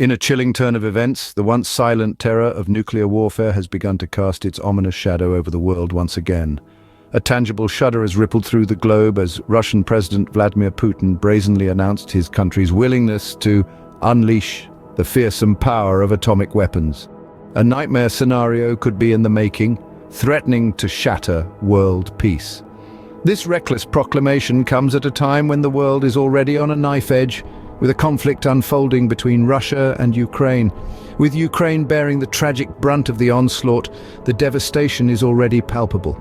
In a chilling turn of events, the once silent terror of nuclear warfare has begun to cast its ominous shadow over the world once again. A tangible shudder has rippled through the globe as Russian President Vladimir Putin brazenly announced his country's willingness to unleash the fearsome power of atomic weapons. A nightmare scenario could be in the making, threatening to shatter world peace. This reckless proclamation comes at a time when the world is already on a knife edge, with a conflict unfolding between Russia and Ukraine. With Ukraine bearing the tragic brunt of the onslaught, the devastation is already palpable.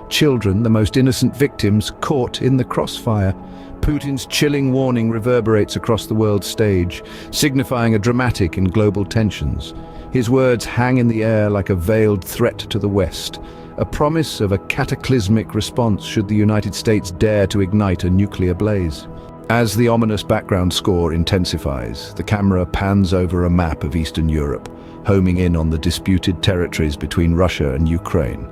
Children, the most innocent victims, caught in the crossfire. Putin's chilling warning reverberates across the world stage, signifying a dramatic and global tensions. His words hang in the air like a veiled threat to the West, a promise of a cataclysmic response should the United States dare to ignite a nuclear blaze. As the ominous background score intensifies, the camera pans over a map of Eastern Europe, homing in on the disputed territories between Russia and Ukraine.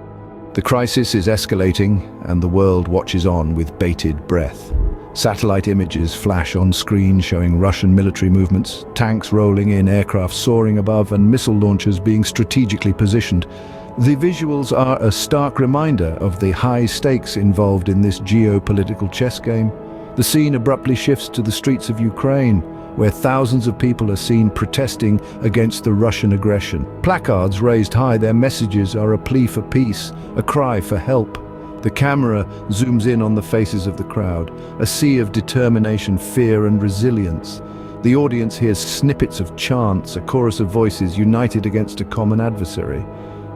The crisis is escalating, and the world watches on with bated breath. Satellite images flash on screen showing Russian military movements, tanks rolling in, aircraft soaring above, and missile launchers being strategically positioned. The visuals are a stark reminder of the high stakes involved in this geopolitical chess game. The scene abruptly shifts to the streets of Ukraine, where thousands of people are seen protesting against the Russian aggression. Placards raised high, their messages are a plea for peace, a cry for help. The camera zooms in on the faces of the crowd, a sea of determination, fear, and resilience. The audience hears snippets of chants, a chorus of voices united against a common adversary.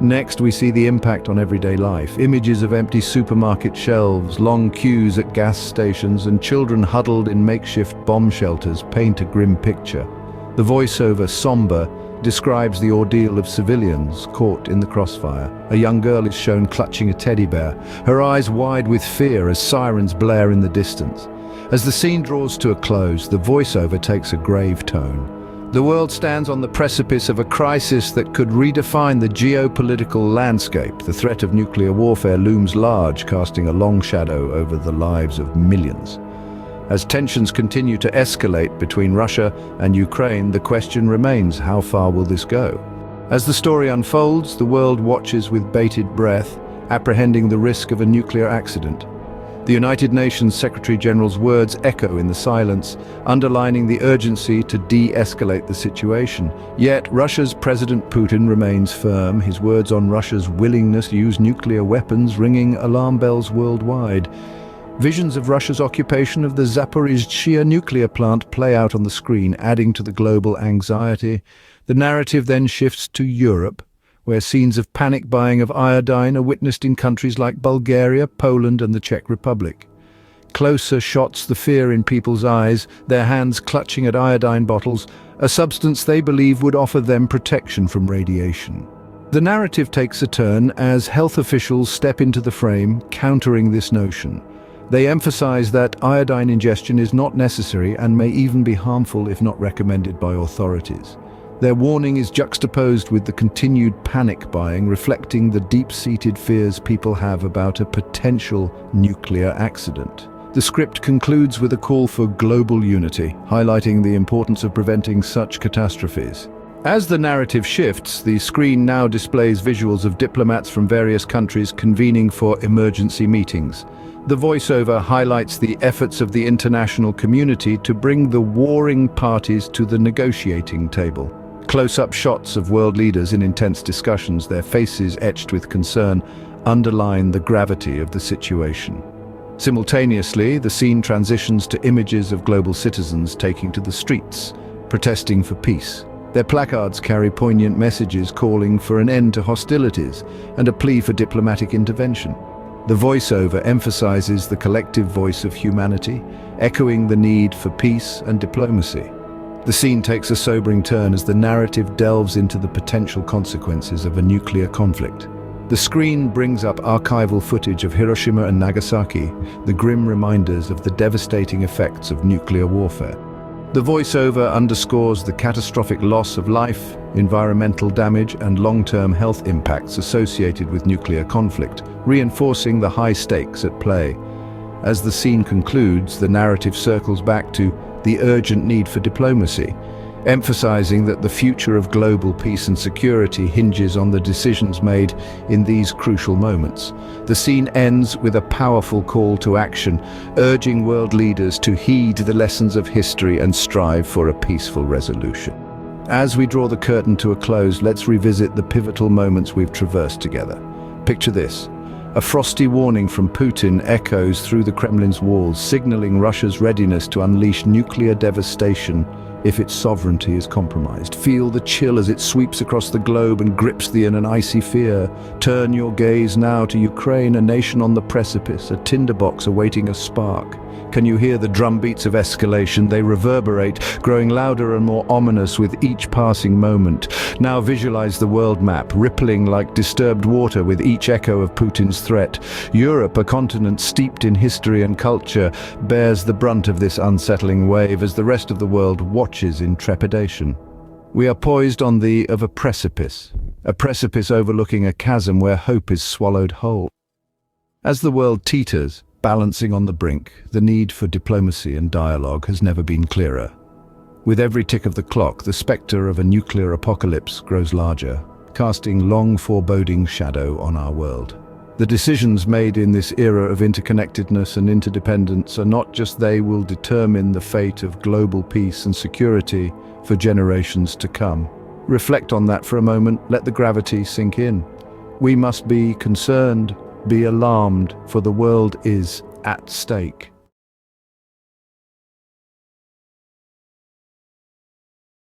Next, we see the impact on everyday life. Images of empty supermarket shelves, long queues at gas stations, and children huddled in makeshift bomb shelters paint a grim picture. The voiceover, somber, describes the ordeal of civilians caught in the crossfire. A young girl is shown clutching a teddy bear, her eyes wide with fear as sirens blare in the distance. As the scene draws to a close, the voiceover takes a grave tone. The world stands on the precipice of a crisis that could redefine the geopolitical landscape. The threat of nuclear warfare looms large, casting a long shadow over the lives of millions. As tensions continue to escalate between Russia and Ukraine, the question remains, how far will this go? As the story unfolds, the world watches with bated breath, apprehending the risk of a nuclear accident. The United Nations Secretary-General's words echo in the silence, underlining the urgency to de-escalate the situation. Yet, Russia's President Putin remains firm, his words on Russia's willingness to use nuclear weapons ringing alarm bells worldwide. Visions of Russia's occupation of the Zaporizhzhia nuclear plant play out on the screen, adding to the global anxiety. The narrative then shifts to Europe, where scenes of panic buying of iodine are witnessed in countries like Bulgaria, Poland, and the Czech Republic. Closer shots the fear in people's eyes, their hands clutching at iodine bottles, a substance they believe would offer them protection from radiation. The narrative takes a turn as health officials step into the frame, countering this notion. They emphasize that iodine ingestion is not necessary and may even be harmful if not recommended by authorities. Their warning is juxtaposed with the continued panic buying, reflecting the deep-seated fears people have about a potential nuclear accident. The script concludes with a call for global unity, highlighting the importance of preventing such catastrophes. As the narrative shifts, the screen now displays visuals of diplomats from various countries convening for emergency meetings. The voiceover highlights the efforts of the international community to bring the warring parties to the negotiating table. Close-up shots of world leaders in intense discussions, their faces etched with concern, underline the gravity of the situation. Simultaneously, the scene transitions to images of global citizens taking to the streets, protesting for peace. Their placards carry poignant messages calling for an end to hostilities and a plea for diplomatic intervention. The voiceover emphasizes the collective voice of humanity, echoing the need for peace and diplomacy. The scene takes a sobering turn as the narrative delves into the potential consequences of a nuclear conflict. The screen brings up archival footage of Hiroshima and Nagasaki, the grim reminders of the devastating effects of nuclear warfare. The voiceover underscores the catastrophic loss of life, environmental damage, and long-term health impacts associated with nuclear conflict, reinforcing the high stakes at play. As the scene concludes, the narrative circles back to the urgent need for diplomacy. emphasizing that the future of global peace and security hinges on the decisions made in these crucial moments. The scene ends with a powerful call to action, urging world leaders to heed the lessons of history and strive for a peaceful resolution. As we draw the curtain to a close, let's revisit the pivotal moments we've traversed together. Picture this. A frosty warning from Putin echoes through the Kremlin's walls, signaling Russia's readiness to unleash nuclear devastation if its sovereignty is compromised. Feel the chill as it sweeps across the globe and grips thee in an icy fear. Turn your gaze now to Ukraine, a nation on the precipice, a tinderbox awaiting a spark. Can you hear the drumbeats of escalation? They reverberate, growing louder and more ominous with each passing moment. Now visualize the world map, rippling like disturbed water with each echo of Putin's threat. Europe, a continent steeped in history and culture, bears the brunt of this unsettling wave as the rest of the world watches in trepidation. We are poised on the of a precipice overlooking a chasm where hope is swallowed whole. As the world teeters, balancing on the brink, the need for diplomacy and dialogue has never been clearer. With every tick of the clock, the spectre of a nuclear apocalypse grows larger, casting long foreboding shadow on our world. The decisions made in this era of interconnectedness and interdependence are not just they will determine the fate of global peace and security for generations to come. Reflect on that for a moment, let the gravity sink in. We must be concerned, be alarmed, for the world is at stake.